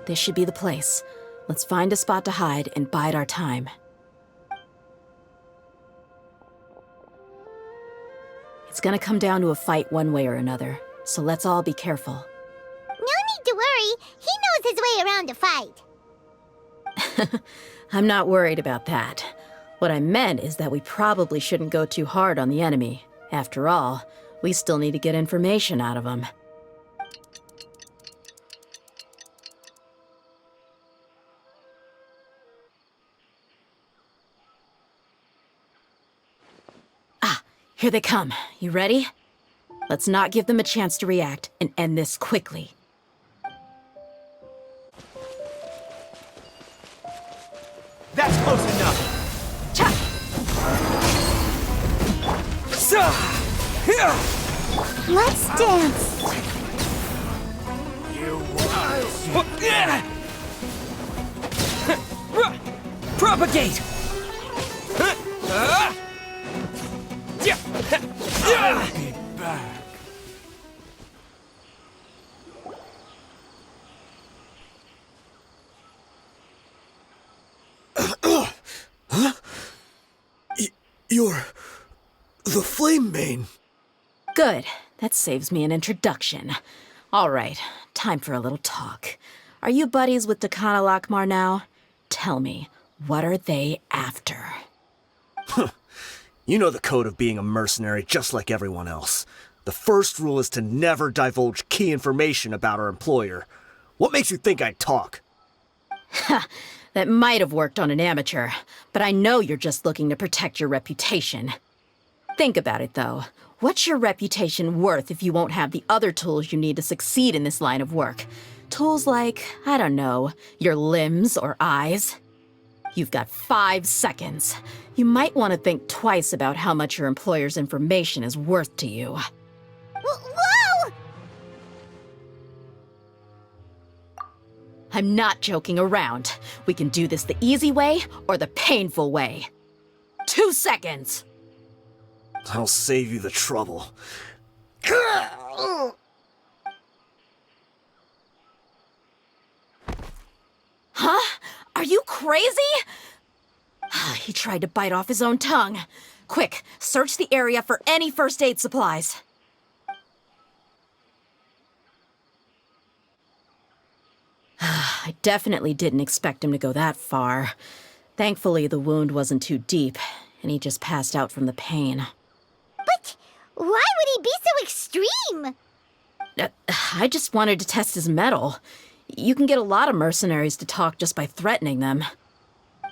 This should be the place. Let's find a spot to hide and bide our time. It's gonna come down to a fight one way or another, so let's all be careful. No need to worry. He knows his way around a fight. I'm not worried about that. What I meant is that we probably shouldn't go too hard on the enemy. After all, we still need to get information out of him. Here they come. You ready? Let's not give them a chance to react and end this quickly. That's close enough. Cha! Let's dance. Propagate! I'll be back. Huh? You're the Flame Mane. Good. That saves me an introduction. All right, time for a little talk. Are you buddies with Dehya Lakmar now? Tell me, what are they after? You know the code of being a mercenary just like everyone else. The first rule is to never divulge key information about our employer. What makes you think I'd talk? Ha! That might have worked on an amateur, but I know you're just looking to protect your reputation. Think about it, though. What's your reputation worth if you won't have the other tools you need to succeed in this line of work? Tools like, I don't know, your limbs or eyes? You've got 5 seconds. You might want to think twice about how much your employer's information is worth to you. Whoa! I'm not joking around. We can do this the easy way or the painful way. 2 seconds! I'll save you the trouble. Huh? Are you crazy? He tried to bite off his own tongue. Quick, search the area for any first aid supplies. I definitely didn't expect him to go that far. Thankfully, the wound wasn't too deep, and he just passed out from the pain. But why would he be so extreme? I just wanted to test his mettle. You can get a lot of mercenaries to talk just by threatening them.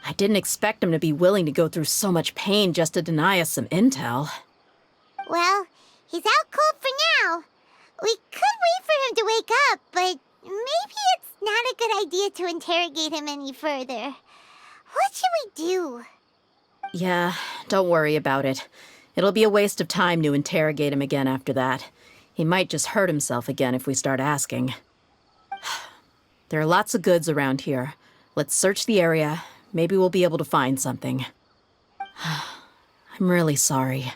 I didn't expect him to be willing to go through so much pain just to deny us some intel. Well, he's out cold for now. We could wait for him to wake up, but maybe it's not a good idea to interrogate him any further. What should we do? Yeah, don't worry about it. It'll be a waste of time to interrogate him again after that. He might just hurt himself again if we start asking. There are lots of goods around here. Let's search the area. Maybe we'll be able to find something. I'm really sorry.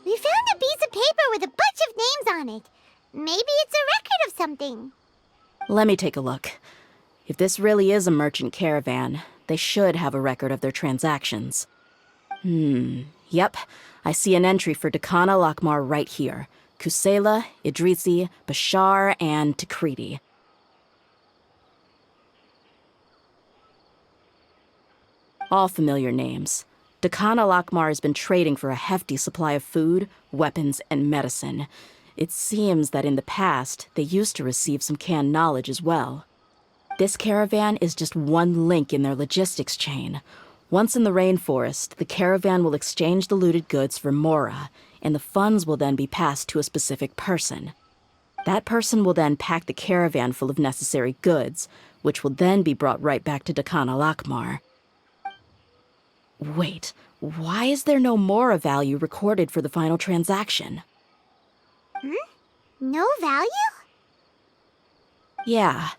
We found a piece of paper with a bunch of names on it. Maybe it's a record of something. Let me take a look. If this really is a merchant caravan, they should have a record of their transactions. Yep. I see an entry for Dehya Lakmar right here. Kusela, Idrisi, Bashar, and Takriti. All familiar names. Dehya Lakmar has been trading for a hefty supply of food, weapons, and medicine. It seems that in the past, they used to receive some canned knowledge as well. This caravan is just one link in their logistics chain. Once in the rainforest, the caravan will exchange the looted goods for Mora, and the funds will then be passed to a specific person. That person will then pack the caravan full of necessary goods, which will then be brought right back to Dakan al-Akmar. Wait, why is there no Mora value recorded for the final transaction? No value? Yeah,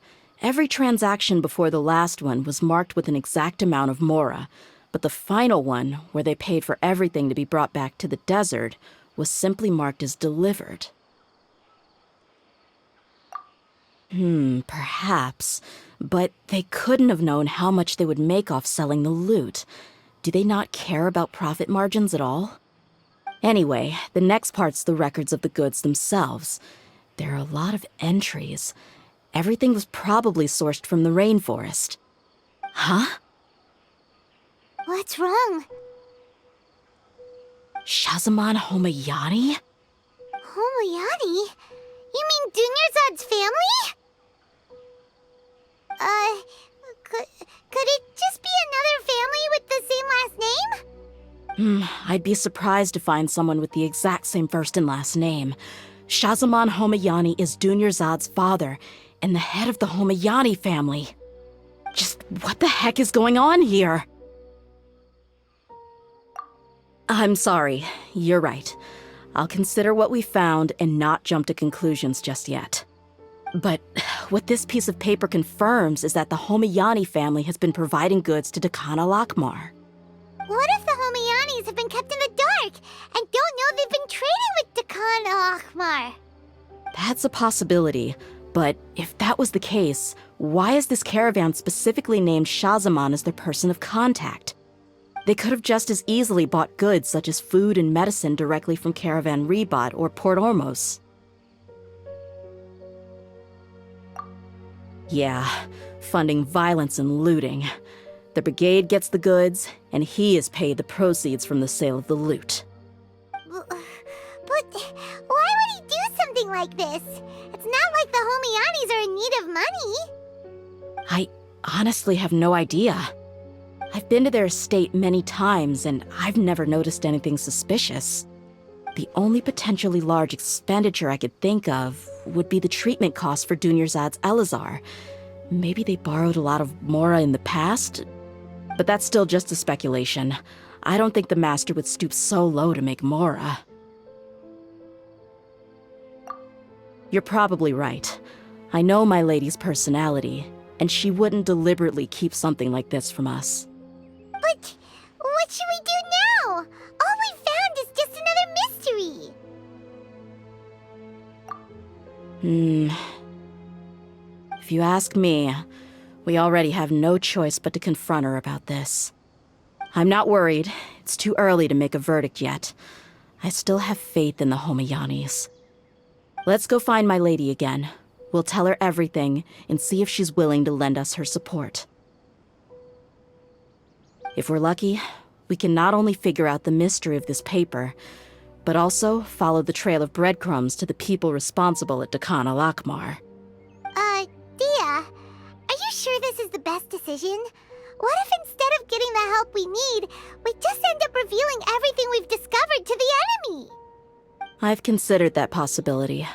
every transaction before the last one was marked with an exact amount of Mora, but the final one, where they paid for everything to be brought back to the desert, was simply marked as delivered. Perhaps. But they couldn't have known how much they would make off selling the loot. Do they not care about profit margins at all? Anyway, the next part's the records of the goods themselves. There are a lot of entries. Everything was probably sourced from the rainforest. Huh? What's wrong? Shazamon Homayani? Homayani? You mean Dunyarzad's family? Could it just be another family with the same last name? I'd be surprised to find someone with the exact same first and last name. Shazamon Homayani is Dunyarzad's father, and the head of the Homayani family. Just what the heck is going on here? I'm sorry, you're right. I'll consider what we found and not jump to conclusions just yet. But what this piece of paper confirms is that the Homayani family has been providing goods to Dakan al-Akmar. What if the Homayanis have been kept in the dark and don't know they've been trading with Dakan al-Akmar? That's a possibility, but if that was the case, why is this caravan specifically named Shazamon as their person of contact? They could have just as easily bought goods such as food and medicine directly from Caravan Ribat or Port Ormos. Yeah, funding violence and looting. The brigade gets the goods, and he is paid the proceeds from the sale of the loot. But why would he do something like this? It's not like the Homayanis are in need of money. I honestly have no idea. I've been to their estate many times, and I've never noticed anything suspicious. The only potentially large expenditure I could think of would be the treatment costs for Dunyarzad's Elazar. Maybe they borrowed a lot of Mora in the past? But that's still just a speculation. I don't think the master would stoop so low to make Mora. You're probably right. I know my lady's personality, and she wouldn't deliberately keep something like this from us. But what should we do now? All we found is just another mystery. If you ask me, we already have no choice but to confront her about this. I'm not worried. It's too early to make a verdict yet. I still have faith in the Homayanis. Let's go find my lady again. We'll tell her everything and see if she's willing to lend us her support. If we're lucky, we can not only figure out the mystery of this paper, but also follow the trail of breadcrumbs to the people responsible at Dakan al-Akmar. Dehya, are you sure this is the best decision? What if instead of getting the help we need, we just end up revealing everything we've discovered to the enemy? I've considered that possibility,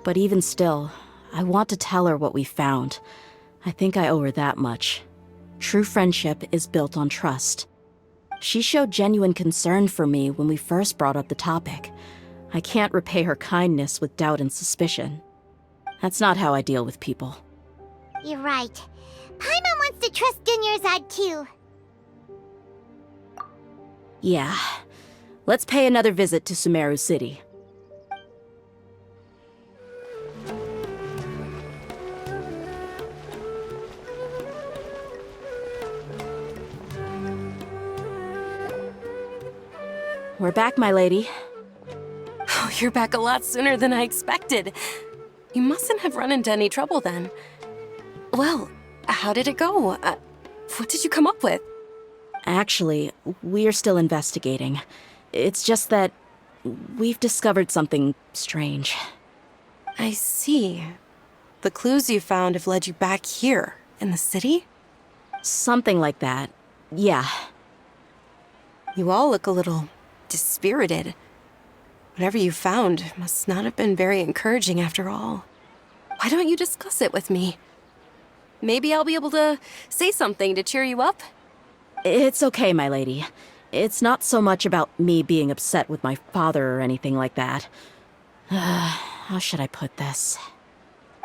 but even still, I want to tell her what we found. I think I owe her that much. True friendship is built on trust. She showed genuine concern for me when we first brought up the topic. I can't repay her kindness with doubt and suspicion. That's not how I deal with people. You're right. Paimon wants to trust Dunyarzad too. Yeah. Let's pay another visit to Sumeru City. We're back, my lady. Oh, you're back a lot sooner than I expected. You mustn't have run into any trouble then. Well, how did it go? What did you come up with? Actually, we're still investigating. It's just that we've discovered something strange. I see. The clues you found have led you back here, in the city? Something like that. Yeah. You all look a little dispirited. Whatever you found must not have been very encouraging after all. Why don't you discuss it with me? Maybe I'll be able to say something to cheer you up? It's okay, my lady. It's not so much about me being upset with my father or anything like that. How should I put this?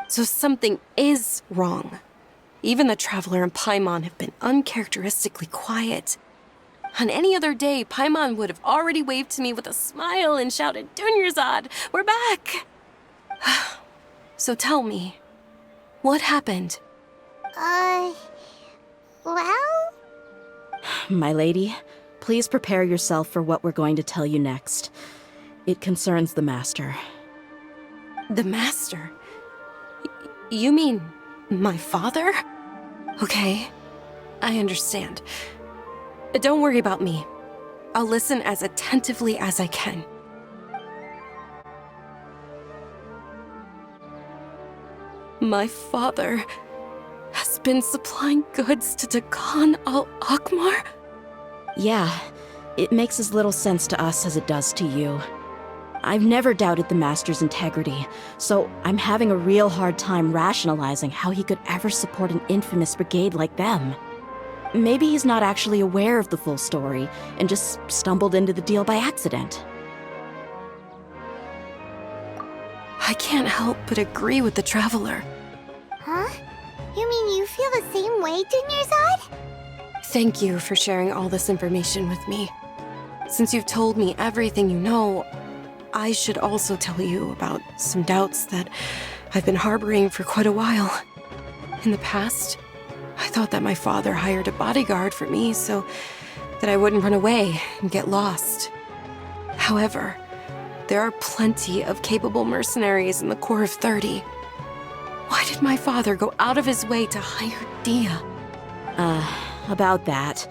So something is wrong. Even the Traveler and Paimon have been uncharacteristically quiet. On any other day, Paimon would have already waved to me with a smile and shouted, "Dunyarzad, we're back!" So tell me, what happened? Well? My lady, please prepare yourself for what we're going to tell you next. It concerns the Master. The Master? You mean my father? Okay, I understand. Don't worry about me. I'll listen as attentively as I can. My father has been supplying goods to Dakan al-Akmar? Yeah, it makes as little sense to us as it does to you. I've never doubted the Master's integrity, so I'm having a real hard time rationalizing how he could ever support an infamous brigade like them. Maybe he's not actually aware of the full story and just stumbled into the deal by accident. I can't help but agree with the Traveler. Huh? You mean you feel the same way, Dunyarzad? Thank you for sharing all this information with me. Since you've told me everything you know, I should also tell you about some doubts that I've been harboring for quite a while. In the past, I thought that my father hired a bodyguard for me so that I wouldn't run away and get lost. However, there are plenty of capable mercenaries in the Corps of 30. Why did my father go out of his way to hire Dehya? About that.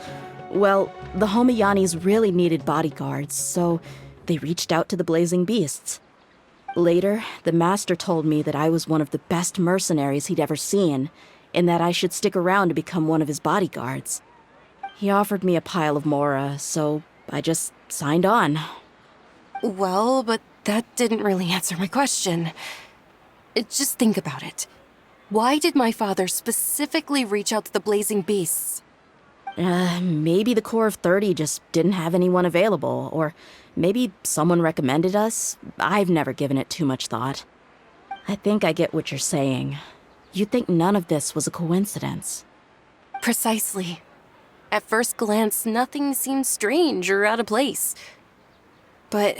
Well, the Homiyanis really needed bodyguards, so they reached out to the Blazing Beasts. Later, the Master told me that I was one of the best mercenaries he'd ever seen, and that I should stick around to become one of his bodyguards. He offered me a pile of mora, so I just signed on. Well, but that didn't really answer my question. Just think about it. Why did my father specifically reach out to the Blazing Beasts? Maybe the Corps of 30 just didn't have anyone available, or maybe someone recommended us. I've never given it too much thought. I think I get what you're saying. You think none of this was a coincidence. Precisely. At first glance, nothing seems strange or out of place. But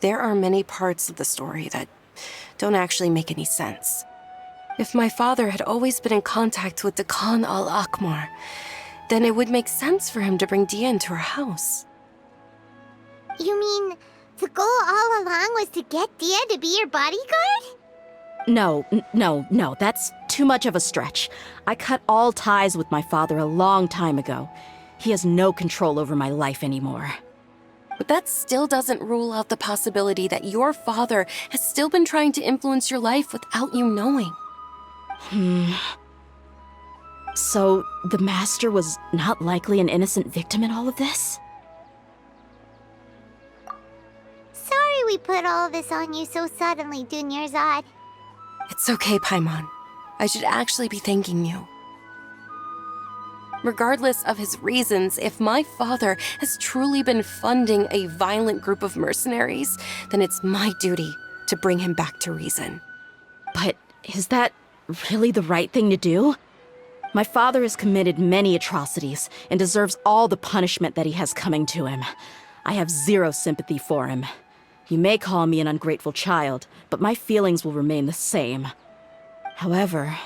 there are many parts of the story that don't actually make any sense. If my father had always been in contact with Dakan al-Akmar, then it would make sense for him to bring Dehya into our house. You mean the goal all along was to get Dehya to be your bodyguard? No, that's too much of a stretch. I cut all ties with my father a long time ago. He has no control over my life anymore. But that still doesn't rule out the possibility that your father has still been trying to influence your life without you knowing. So, the Master was not likely an innocent victim in all of this? Sorry we put all this on you so suddenly, Dunyarzad. It's okay, Paimon. I should actually be thanking you. Regardless of his reasons, if my father has truly been funding a violent group of mercenaries, then it's my duty to bring him back to reason. But is that really the right thing to do? My father has committed many atrocities and deserves all the punishment that he has coming to him. I have zero sympathy for him. You may call me an ungrateful child, but my feelings will remain the same. However,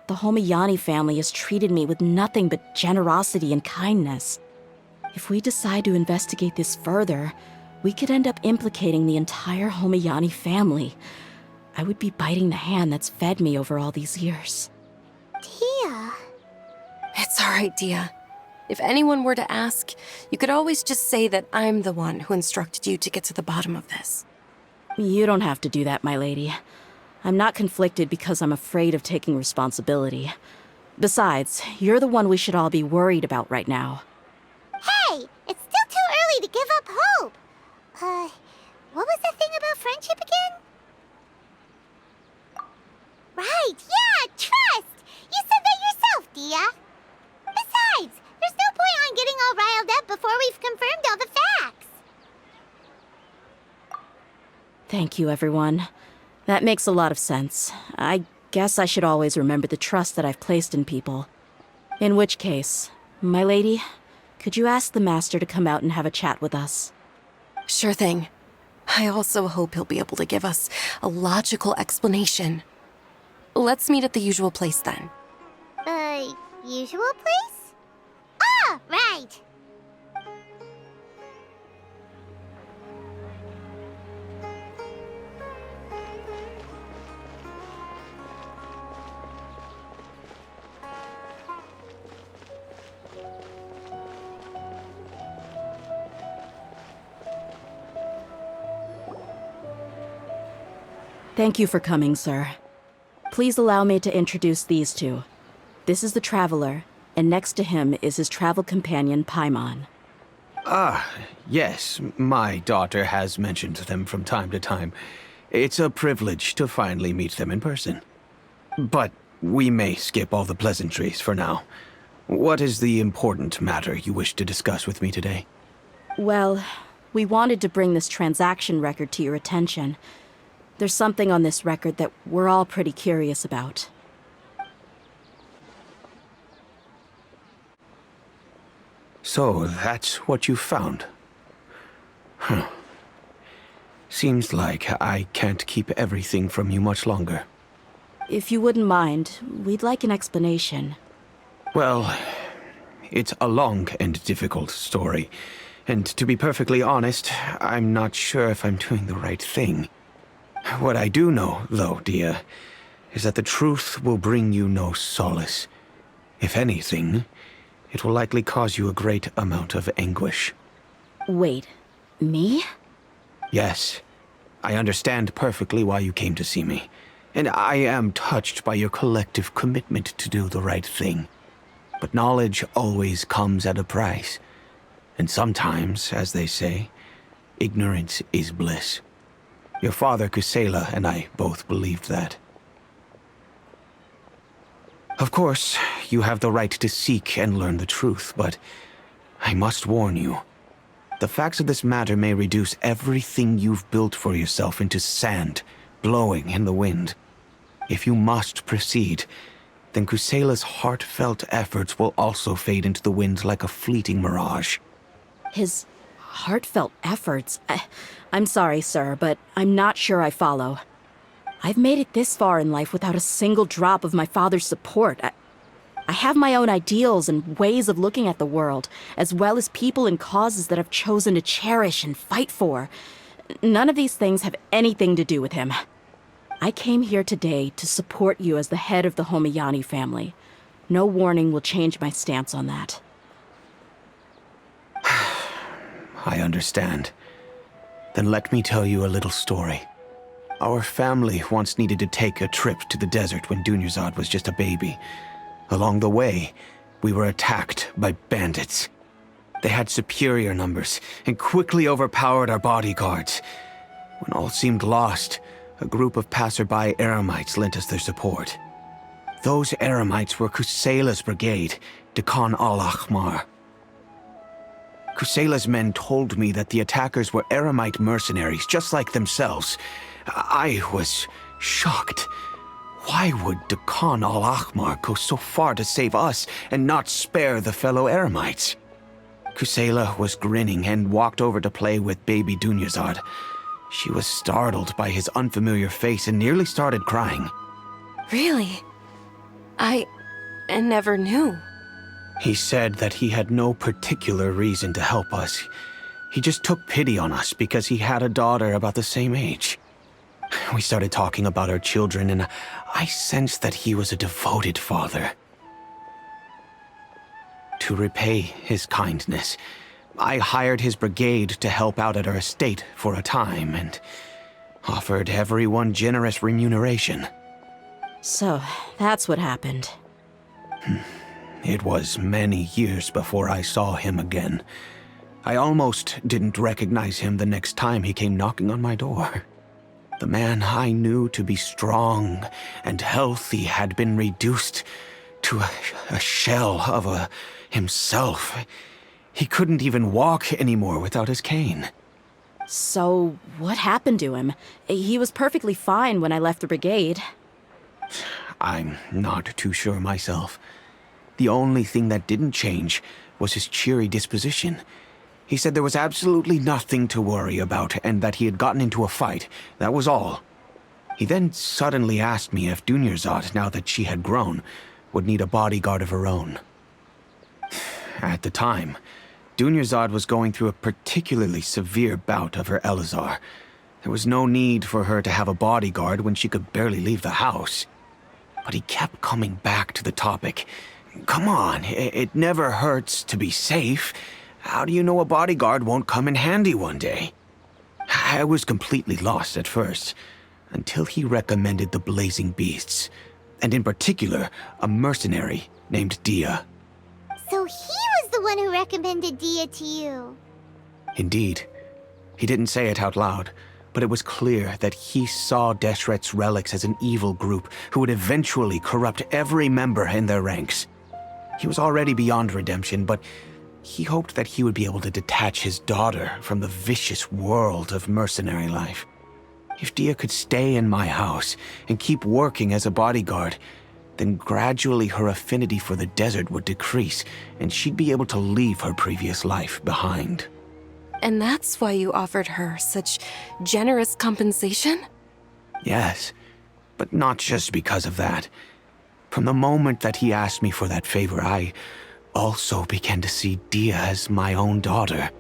the Homiyani family has treated me with nothing but generosity and kindness. If we decide to investigate this further, we could end up implicating the entire Homiyani family. I would be biting the hand that's fed me over all these years. Dehya. It's all right, Dehya. If anyone were to ask, you could always just say that I'm the one who instructed you to get to the bottom of this. You don't have to do that, my lady. I'm not conflicted because I'm afraid of taking responsibility. Besides, you're the one we should all be worried about right now. Hey, it's still too early to give up hope. What was the thing about friendship again? Right, yeah, trust! You said that yourself, Dehya. Besides, there's no point on getting all riled up before we've confirmed all the facts. Thank you, everyone. That makes a lot of sense. I guess I should always remember the trust that I've placed in people. In which case, my lady, could you ask the Master to come out and have a chat with us? Sure thing. I also hope he'll be able to give us a logical explanation. Let's meet at the usual place then. Usual place? Ah, right. Thank you for coming, sir. Please allow me to introduce these two. This is the Traveler, and next to him is his travel companion, Paimon. Yes, my daughter has mentioned them from time to time. It's a privilege to finally meet them in person. But we may skip all the pleasantries for now. What is the important matter you wish to discuss with me today? Well, we wanted to bring this transaction record to your attention. There's something on this record that we're all pretty curious about. So, that's what you found? Huh. Seems like I can't keep everything from you much longer. If you wouldn't mind, we'd like an explanation. Well, it's a long and difficult story. And to be perfectly honest, I'm not sure if I'm doing the right thing. What I do know, though, Dehya, is that the truth will bring you no solace. If anything, it will likely cause you a great amount of anguish. Wait, me? Yes, I understand perfectly why you came to see me, and I am touched by your collective commitment to do the right thing. But knowledge always comes at a price, and sometimes, as they say, ignorance is bliss. Your father, Kusela, and I both believed that. Of course, you have the right to seek and learn the truth, but I must warn you. The facts of this matter may reduce everything you've built for yourself into sand, blowing in the wind. If you must proceed, then Kusela's heartfelt efforts will also fade into the wind like a fleeting mirage. His heartfelt efforts? I'm sorry, sir, but I'm not sure I follow. I've made it this far in life without a single drop of my father's support. I have my own ideals and ways of looking at the world, as well as people and causes that I've chosen to cherish and fight for. None of these things have anything to do with him. I came here today to support you as the head of the Homiyani family. No warning will change my stance on that. I understand. Then let me tell you a little story. Our family once needed to take a trip to the desert when Dunyarzad was just a baby. Along the way, we were attacked by bandits. They had superior numbers and quickly overpowered our bodyguards. When all seemed lost, a group of passerby Eremites lent us their support. Those Eremites were Kusela's brigade, Dekhan al-Ahmar. Kusela's men told me that the attackers were Eremite mercenaries, just like themselves. I was shocked. Why would Dekhan al-Ahmar go so far to save us and not spare the fellow Eremites? Kusela was grinning and walked over to play with baby Dunyarzad. She was startled by his unfamiliar face and nearly started crying. Really? I never knew. He said that he had no particular reason to help us. He just took pity on us because he had a daughter about the same age. We started talking about our children, and I sensed that he was a devoted father. To repay his kindness, I hired his brigade to help out at our estate for a time, and offered everyone generous remuneration. So, that's what happened. It was many years before I saw him again. I almost didn't recognize him the next time he came knocking on my door. The man I knew to be strong and healthy had been reduced to a shell of himself. He couldn't even walk anymore without his cane. So, what happened to him? He was perfectly fine when I left the brigade. I'm not too sure myself. The only thing that didn't change was his cheery disposition. He said there was absolutely nothing to worry about and that he had gotten into a fight. That was all. He then suddenly asked me if Dunyarzad, now that she had grown, would need a bodyguard of her own. At the time, Dunyarzad was going through a particularly severe bout of her Elazar. There was no need for her to have a bodyguard when she could barely leave the house. But he kept coming back to the topic. Come on, it never hurts to be safe. How do you know a bodyguard won't come in handy one day? I was completely lost at first, until he recommended the Blazing Beasts, and in particular, a mercenary named Dehya. So he was the one who recommended Dehya to you. Indeed. He didn't say it out loud, but it was clear that he saw Deshret's relics as an evil group who would eventually corrupt every member in their ranks. He was already beyond redemption, but he hoped that he would be able to detach his daughter from the vicious world of mercenary life. If Dehya could stay in my house and keep working as a bodyguard, then gradually her affinity for the desert would decrease, and she'd be able to leave her previous life behind. And that's why you offered her such generous compensation? Yes, but not just because of that. From the moment that he asked me for that favor, I also began to see Dehya as my own daughter.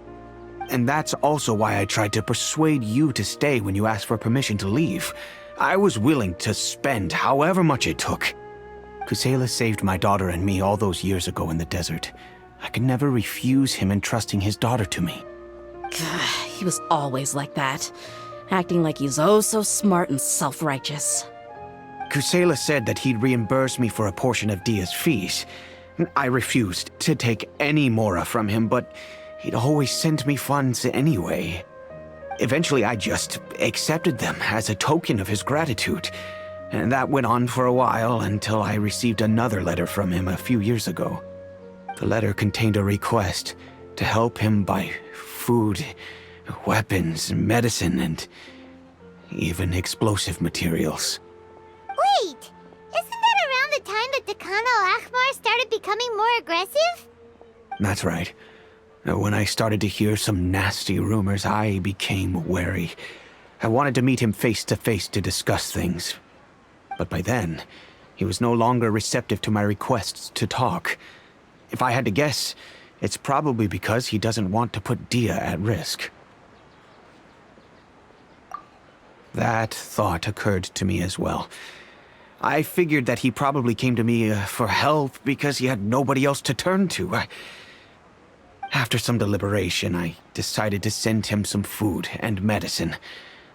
And that's also why I tried to persuade you to stay when you asked for permission to leave. I was willing to spend however much it took. Kusela saved my daughter and me all those years ago in the desert. I could never refuse him entrusting his daughter to me. He was always like that, acting like he's oh so smart and self-righteous. Kusela said that he'd reimburse me for a portion of Dehya's fees. I refused to take any mora from him, but he'd always sent me funds anyway. Eventually, I just accepted them as a token of his gratitude. And that went on for a while until I received another letter from him a few years ago. The letter contained a request to help him buy food, weapons, medicine, and even explosive materials. Wait, isn't that around the time that Dekan al-Ahmar started becoming more aggressive? That's right. When I started to hear some nasty rumors, I became wary. I wanted to meet him face to face to discuss things. But by then, he was no longer receptive to my requests to talk. If I had to guess, it's probably because he doesn't want to put Dehya at risk. That thought occurred to me as well. I figured that he probably came to me for help because he had nobody else to turn to. After some deliberation, I decided to send him some food and medicine.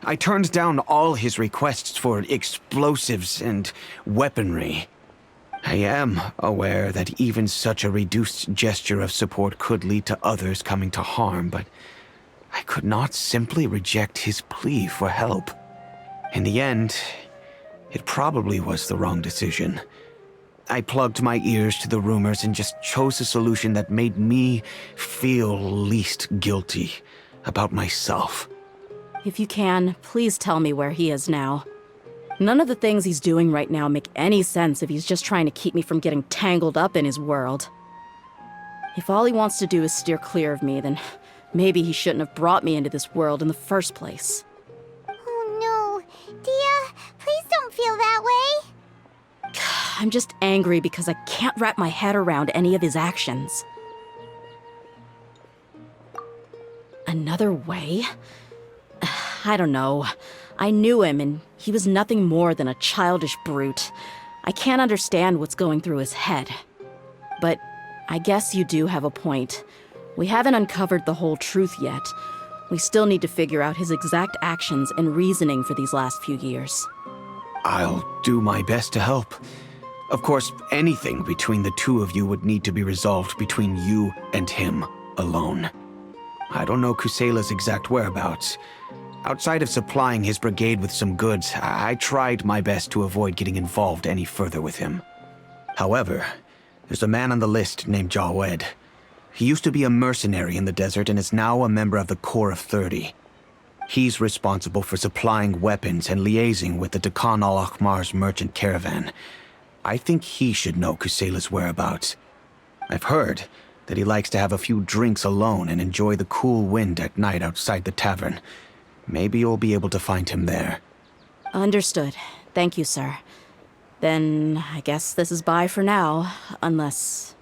I turned down all his requests for explosives and weaponry. I am aware that even such a reduced gesture of support could lead to others coming to harm, but I could not simply reject his plea for help. In the end, it probably was the wrong decision. I plugged my ears to the rumors and just chose a solution that made me feel least guilty about myself. If you can, please tell me where he is now. None of the things he's doing right now make any sense if he's just trying to keep me from getting tangled up in his world. If all he wants to do is steer clear of me, then maybe he shouldn't have brought me into this world in the first place. Oh no, Dehya, please don't feel that way. I'm just angry because I can't wrap my head around any of his actions. Another way? I don't know. I knew him, and he was nothing more than a childish brute. I can't understand what's going through his head. But I guess you do have a point. We haven't uncovered the whole truth yet. We still need to figure out his exact actions and reasoning for these last few years. I'll do my best to help. Of course, anything between the two of you would need to be resolved between you and him alone. I don't know Kusela's exact whereabouts. Outside of supplying his brigade with some goods, I tried my best to avoid getting involved any further with him. However, there's a man on the list named Jawed. He used to be a mercenary in the desert and is now a member of the Corps of 30. He's responsible for supplying weapons and liaising with the Dekhan al-Akhmar's merchant caravan. I think he should know Kusela's whereabouts. I've heard that he likes to have a few drinks alone and enjoy the cool wind at night outside the tavern. Maybe you'll be able to find him there. Understood. Thank you, sir. Then I guess this is bye for now, unless...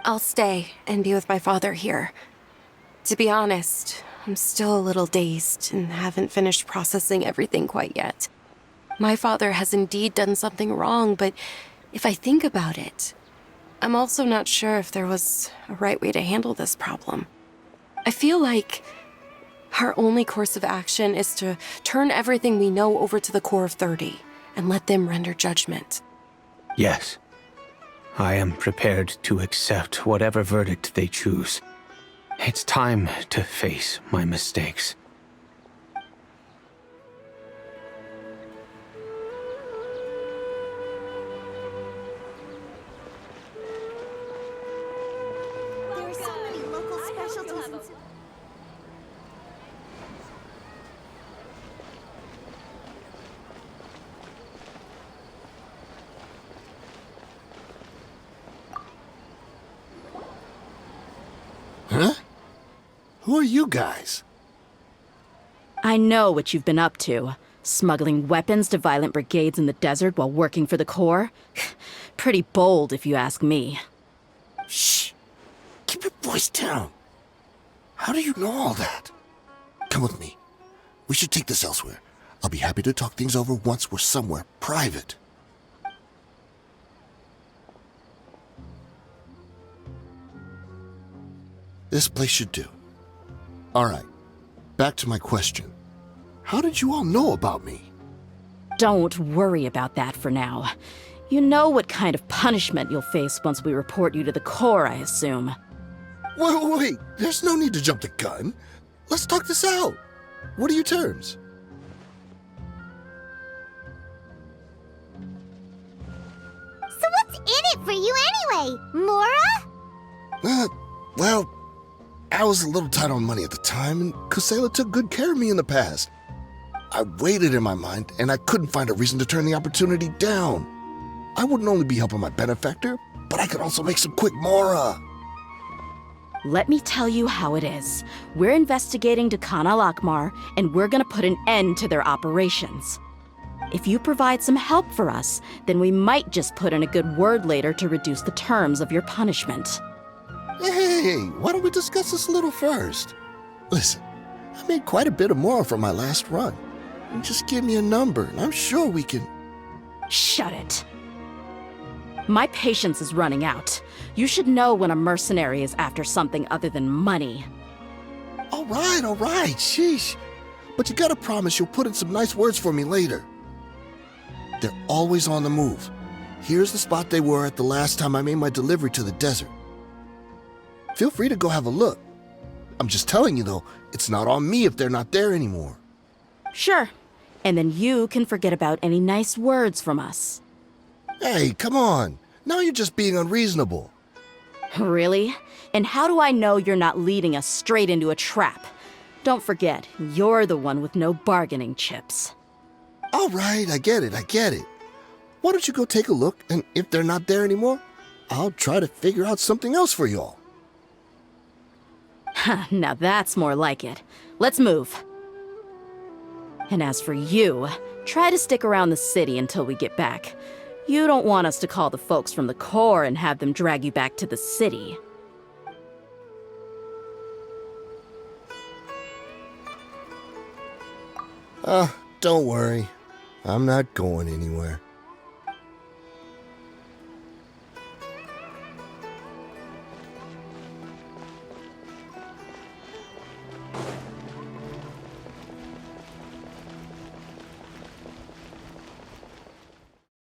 I'll stay and be with my father here. To be honest, I'm still a little dazed and haven't finished processing everything quite yet. My father has indeed done something wrong, but if I think about it, I'm also not sure if there was a right way to handle this problem. I feel like our only course of action is to turn everything we know over to the Corps of 30 and let them render judgment. Yes. I am prepared to accept whatever verdict they choose. It's time to face my mistakes. There are so many local specialties. Huh? Who are you guys? I know what you've been up to. Smuggling weapons to violent brigades in the desert while working for the Corps? Pretty bold, if you ask me. Shh! Keep your voice down. How do you know all that? Come with me. We should take this elsewhere. I'll be happy to talk things over once we're somewhere private. This place should do. Alright, back to my question. How did you all know about me? Don't worry about that for now. You know what kind of punishment you'll face once we report you to the Corps, I assume. Wait, there's no need to jump the gun. Let's talk this out. What are your terms? So what's in it for you anyway, Mora? Well, I was a little tight on money at the time, and Kusela took good care of me in the past. I weighed it in my mind, and I couldn't find a reason to turn the opportunity down. I wouldn't only be helping my benefactor, but I could also make some quick Mora. Let me tell you how it is. We're investigating Dekhan al-Akhmar, and we're gonna put an end to their operations. If you provide some help for us, then we might just put in a good word later to reduce the terms of your punishment. Hey, why don't we discuss this a little first? Listen, I made quite a bit of Mora from my last run. Just give me a number, and I'm sure we can... Shut it. My patience is running out. You should know when a mercenary is after something other than money. All right, sheesh. But you gotta promise you'll put in some nice words for me later. They're always on the move. Here's the spot they were at the last time I made my delivery to the desert. Feel free to go have a look. I'm just telling you though, it's not on me if they're not there anymore. Sure. And then you can forget about any nice words from us. Hey, come on. Now you're just being unreasonable. Really? And how do I know you're not leading us straight into a trap? Don't forget, you're the one with no bargaining chips. All right, I get it. Why don't you go take a look, and if they're not there anymore, I'll try to figure out something else for y'all. Now that's more like it. Let's move. And as for you, try to stick around the city until we get back. You don't want us to call the folks from the Corps and have them drag you back to the city. Don't worry. I'm not going anywhere.